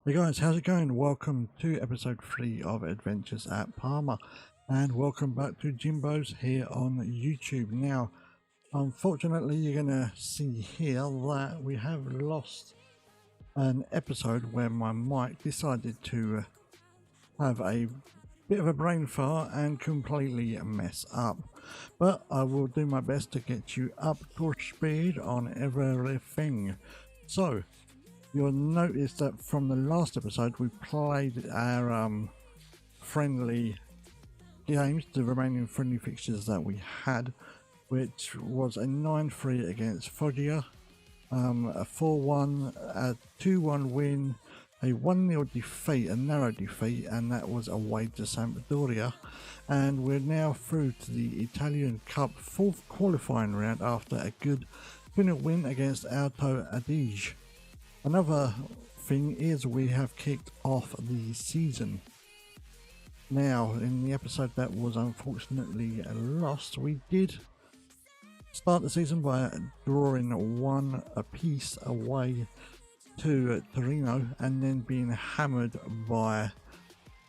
Hey guys, how's it going? Welcome to episode 3 of Adventures at Parma, and welcome back to Jiimboz here on YouTube. Now, unfortunately, you're going to see here that we have lost an episode where my mic decided to have a bit of a brain fart and completely mess up. But I will do my best to get you up to speed on everything. So, you'll notice that from the last episode we played our friendly games, the remaining friendly fixtures that we had, which was a 9-3 against Foggia, a 4-1, a 2-1 win, a 1-0 defeat, a narrow defeat, and that was away to Sampdoria. And we're now through to the Italian Cup 4th qualifying round after a good win against Alto Adige. Another thing is we have kicked off the season. Now, in the episode that was unfortunately lost, we did start the season by drawing 1 apiece away to Torino and then being hammered by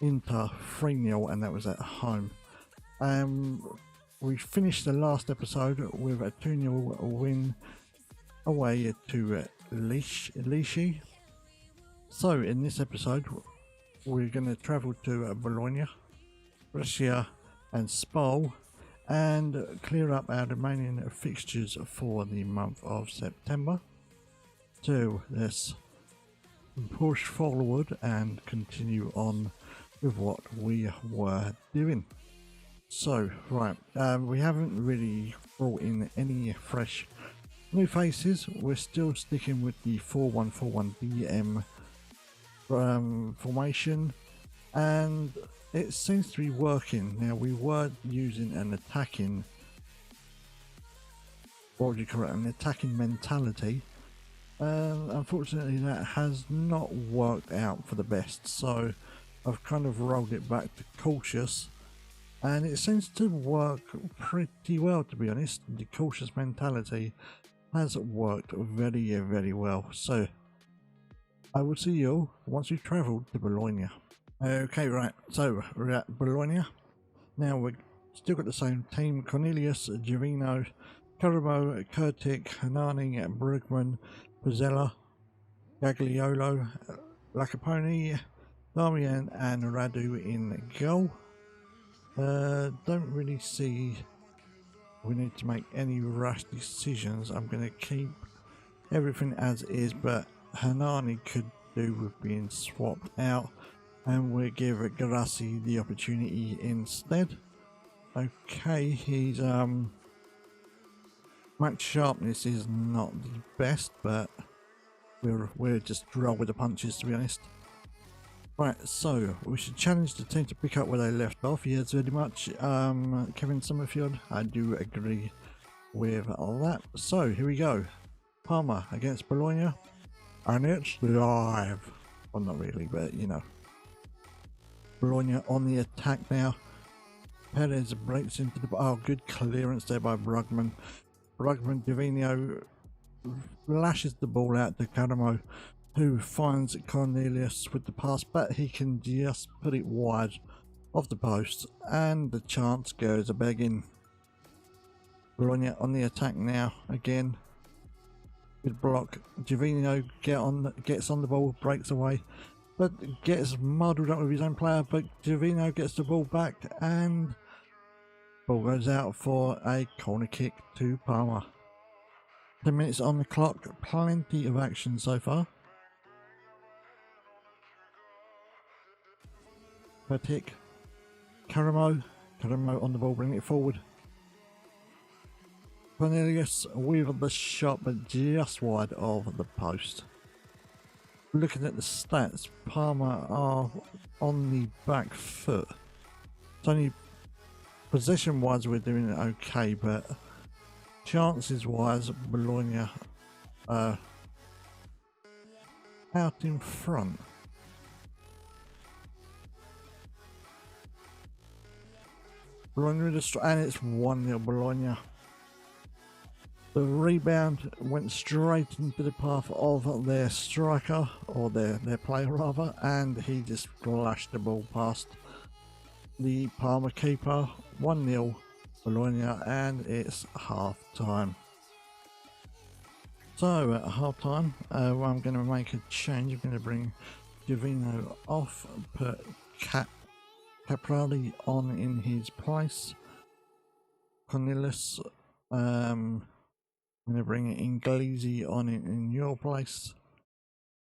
Inter 3-0, and that was at home. We finished the last episode with a 2-0 win away to Lecce. So in this episode we're going to travel to Bologna, Brescia and Spal and clear up our remaining fixtures for the month of September. So let's push forward and continue on with what we were doing. So right, we haven't really brought in any fresh new faces. We're still sticking with the 4-1-4-1 DM formation, and it seems to be working. Now, we were using an attacking, what would you call it, an attacking mentality. Unfortunately, that has not worked out for the best, so I've kind of rolled it back to cautious, and it seems to work pretty well, to be honest. The cautious mentality has worked very, very well. So I will see you once we've travelled to Bologna. Okay, right, so we're at Bologna. Now we've still got the same team: Cornelius, Givino, Carabo, Kurtik, Hanani, Brugman, Pizzella, Gagliolo, Lacapone, Damian and Radu in goal. Don't really see we need to make any rash decisions. I'm going to keep everything as is, but Hanani could do with being swapped out, and we'll give Garassi the opportunity instead. Okay, he's match sharpness is not the best, but we'll just roll with the punches, to be honest. Right, so we should challenge the team to pick up where they left off. Yes, very much. Kevin Summerfield, I do agree with all that. So here we go. Parma against Bologna, and it's live. Well, not really, but you know. Bologna on the attack now. Perez breaks into the... Oh, good clearance there by Brugman. Divino lashes the ball out to Caramo, who finds Cornelius with the pass, but he can just put it wide of the post, and the chance goes a-begging. Bologna on the attack now again. Good block. Givino gets on the ball, breaks away, but gets muddled up with his own player, but Givino gets the ball back, and ball goes out for a corner kick to Parma. 10 minutes on the clock, plenty of action so far. Kurtik, Caramo on the ball, bring it forward. Cornelius with the shot, but just wide of the post. Looking at the stats, Parma are on the back foot. It's only possession wise we're doing it okay, but chances wise Bologna out in front. Bologna and it's 1-0 Bologna. The rebound went straight into the path of their striker, or their player rather, and he just flashed the ball past the Parma keeper. 1-0 Bologna, and it's half time. So at half time, I'm going to make a change. I'm going to bring Jiimboz off, put Caprari on in his place. Cornelius, I'm going to bring Inglesi on in your place.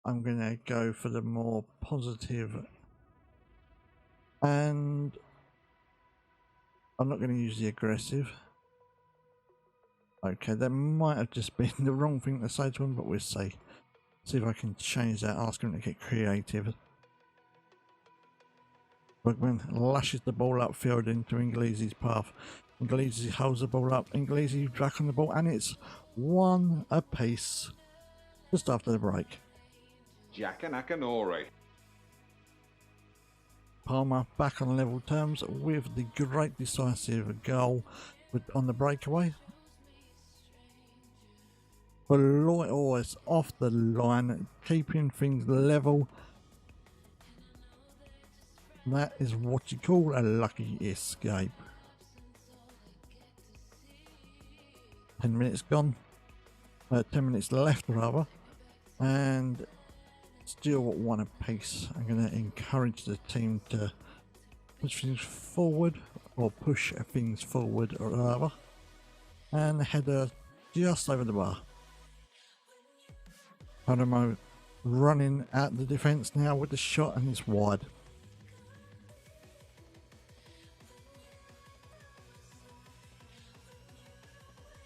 I'm going to go for the more positive, and I'm not going to use the aggressive. Okay, that might have just been the wrong thing to say to him, but we'll see. See if I can change that, ask him to get creative. Brugman lashes the ball upfield into Inglesi's path. Inglesi holds the ball up. Inglesi back on the ball, and it's 1 apiece just after the break. Giaconacanore. Parma back on level terms with the great decisive goal on the breakaway. Bologna always off the line, keeping things level. That is what you call a lucky escape. 10 minutes gone. 10 minutes left rather. And still 1 apiece. I'm going to encourage the team to push things forward, or push things forward rather. And the header just over the bar. Parma running at the defence now with the shot, and it's wide.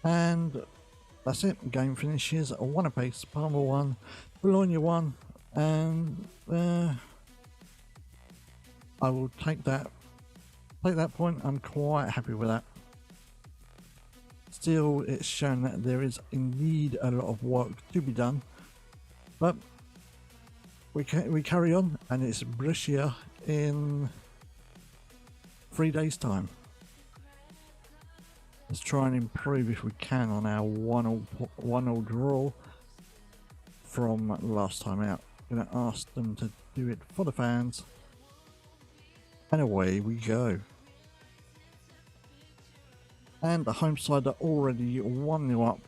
And that's it. Game finishes 1 apiece. Parma 1, Bologna 1, and I will take that point. I'm quite happy with that. Still, it's shown that there is indeed a lot of work to be done. But we carry on, and it's Brescia in 3 days' time. Let's try and improve if we can on our 1-1 draw from last time out. I'm going to ask them to do it for the fans, and away we go. And the home side are already 1-0 up.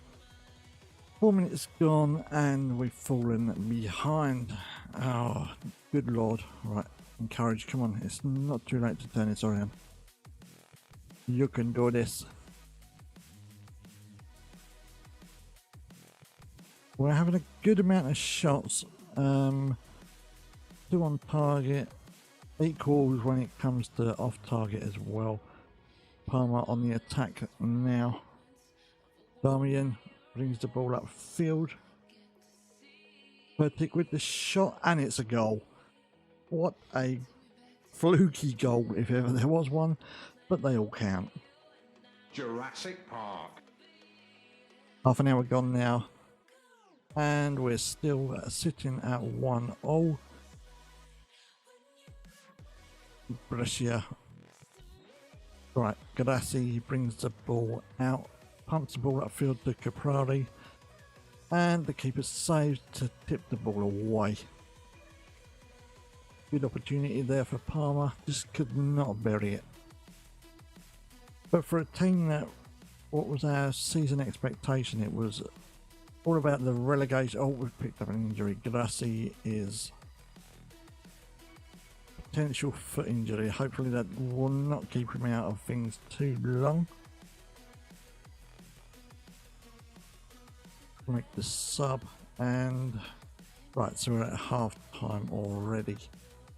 4 minutes gone, and we've fallen behind. Oh, good lord. Right, encourage, come on, it's not too late to turn this around. You can do this. We're having a good amount of shots. 2 on target, equals when it comes to off target as well. Parma on the attack now. Damian brings the ball upfield. Vertic with the shot, and it's a goal. What a fluky goal, if ever there was one, but they all count. Jurassic Park. Half an hour gone now, and we're still sitting at 1-0. Brescia. Right, Gadassi brings the ball out, pumps the ball upfield to Caprari, and the keeper saves to tip the ball away. Good opportunity there for Parma, just could not bury it. But for a team that, what was our season expectation, it was all about the relegation. Oh, we've picked up an injury. Gadassi is potential foot injury. Hopefully that will not keep him out of things too long. Make the sub, and right, so we're at half time already.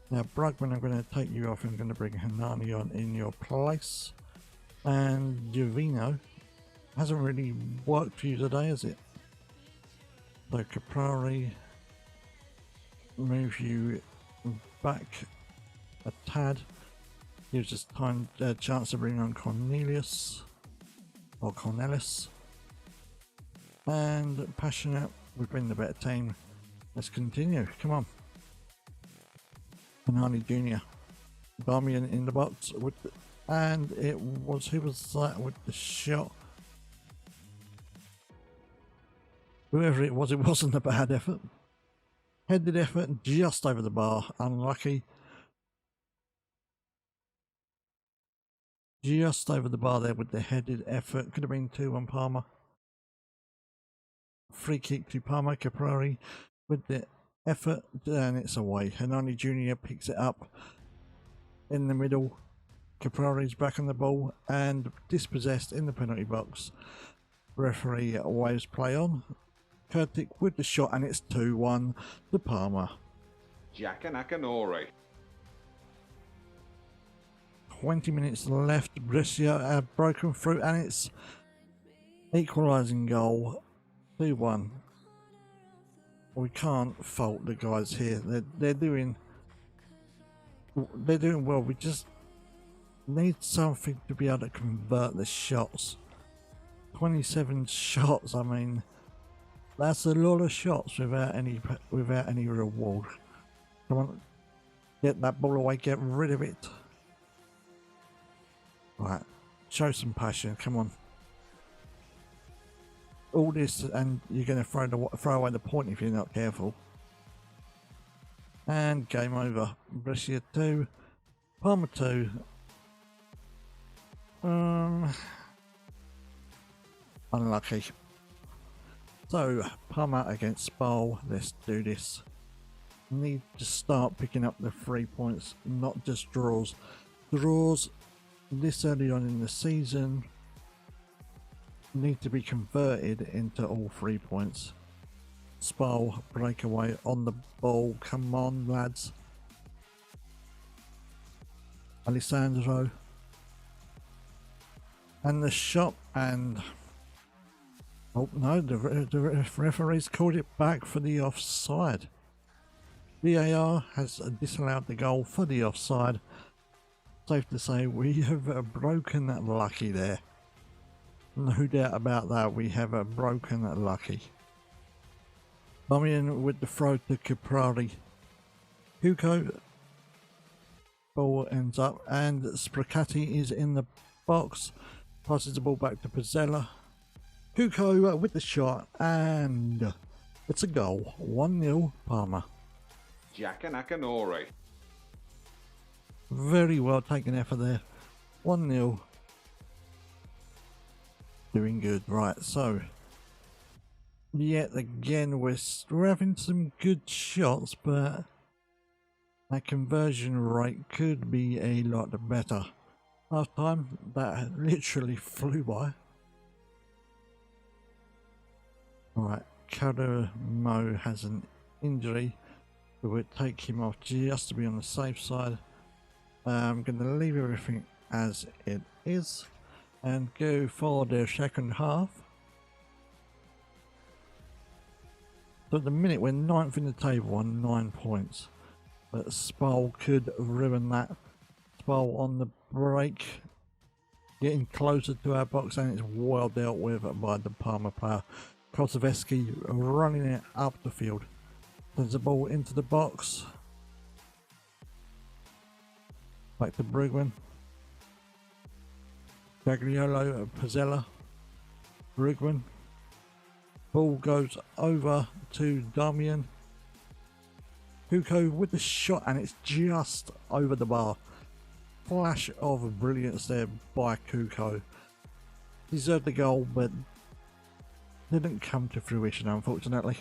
Now Brugman, I'm going to take you off. I'm going to bring Hanani on in your place, and Jiimboz hasn't really worked for you today, has it? So Caprari, move you back a tad, gives us time, chance to bring on Cornelius or Cornelis. And Passionate, we've been the better team. Let's continue, come on. Hanani Jr. Damian in the box with the, and it was, who was that with the shot? Whoever it wasn't a bad effort. Headed effort just over the bar. Unlucky. Just over the bar there with the headed effort. Could have been 2-1 Parma. Free kick to Parma. Caprari with the effort, and it's away. Hernani Jr. picks it up in the middle. Caprari's back on the ball and dispossessed in the penalty box. Referee waves play on. Kurtic with the shot, and it's 2-1 to Parma. Jaka Nakanori. 20 minutes left. Brescia have broken through, and it's equalising goal. 2-1. We can't fault the guys here. They're doing well. We just need something to be able to convert the shots. 27 shots. I mean, that's a lot of shots without any reward. Come on, get that ball away. Get rid of it. Right, show some passion. Come on. All this, and you're going to throw away the point if you're not careful. And game over. Brescia 2, Parma 2. Unlucky. So Parma against Spal. Let's do this. Need to start picking up the 3 points, not just draws. Draws this early on in the season need to be converted into all 3 points. Spal breakaway on the ball. Come on, lads. Alessandro. And the shot, and oh no, the referee's called it back for the offside. VAR has disallowed the goal for the offside. Safe to say we have broken that lucky there. No doubt about that, we have broken that lucky. Damian with the throw to Caprari. Hugo. Ball ends up, and Spracati is in the box. Passes the ball back to Pizzella. Hugo with the shot, and it's a goal. 1-0 Parma. Jaka Nakanori. Very well taken effort there. 1-0. Doing good. Right, so yet again we're having some good shots, but that conversion rate could be a lot better. Last time that literally flew by. Right, Mo has an injury. We would take him off just to be on the safe side. I'm going to leave everything as it is and go for the second half. So at the minute we're 9th in the table on 9 points, but Spal could ruin that. Spal on the break, getting closer to our box, and it's well dealt with by the Parma player. Kosoveski running it up the field. Sends the ball into the box. Back to Brugman. Gagliolo, Pizzella. Brugman. Ball goes over to Damian. Hugo with the shot, and it's just over the bar. Flash of brilliance there by Kuko. Deserved the goal, but didn't come to fruition, unfortunately.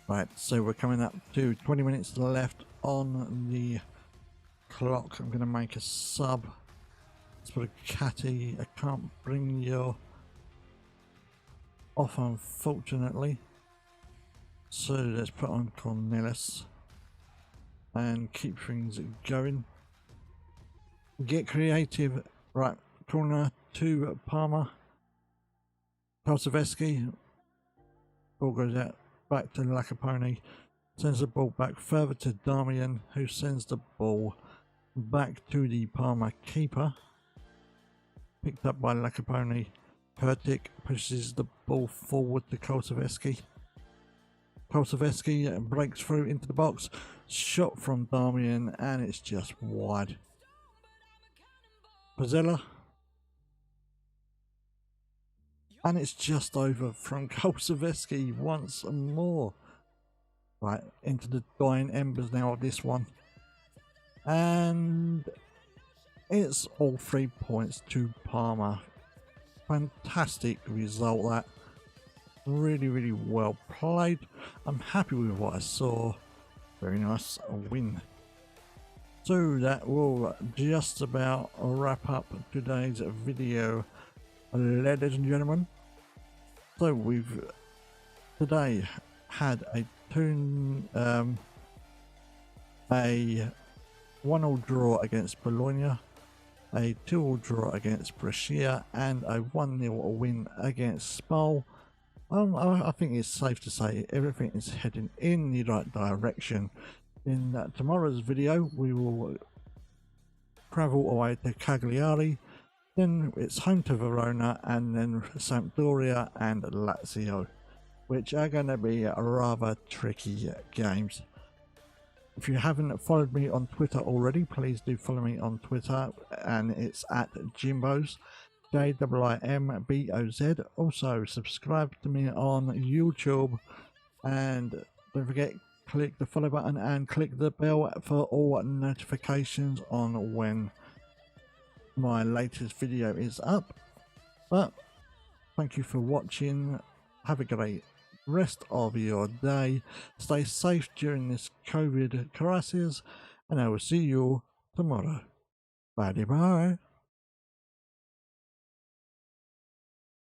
Right, so we're coming up to 20 minutes left on the clock. I'm going to make a sub. Let's put a Catty. I can't bring you off, unfortunately. So let's put on Cornelis and keep things going. Get creative. Right, corner to Parma. Kosoveski. Ball goes out back to Lacapone. Sends the ball back further to Damian, who sends the ball back to the Parma keeper. Picked up by Lacapone. Kurtic pushes the ball forward to Kosoveski. Kosoveski breaks through into the box. Shot from Damian, and it's just wide. Pizzella. And it's just over from Kołczewski once more. Right, into the dying embers now of this one. And it's all 3 points to Parma. Fantastic result that. Really well played. I'm happy with what I saw. Very nice win. So that will just about wrap up today's video, ladies and gentlemen. So we've today had a 1-1 draw against Bologna, a 2-2 draw against Brescia, and a 1-0 win against Spal. I think it's safe to say everything is heading in the right direction. In tomorrow's video, we will travel away to Cagliari, then it's home to Verona, and then Sampdoria and Lazio, which are going to be rather tricky games. If you haven't followed me on Twitter already, please do follow me on Twitter, and it's at Jiimboz, Jiimboz. Also subscribe to me on YouTube, and don't forget, click the follow button and click the bell for all notifications on when my latest video is up. But thank you for watching. Have a great rest of your day. Stay safe during this COVID crisis, and I will see you tomorrow. Bye bye.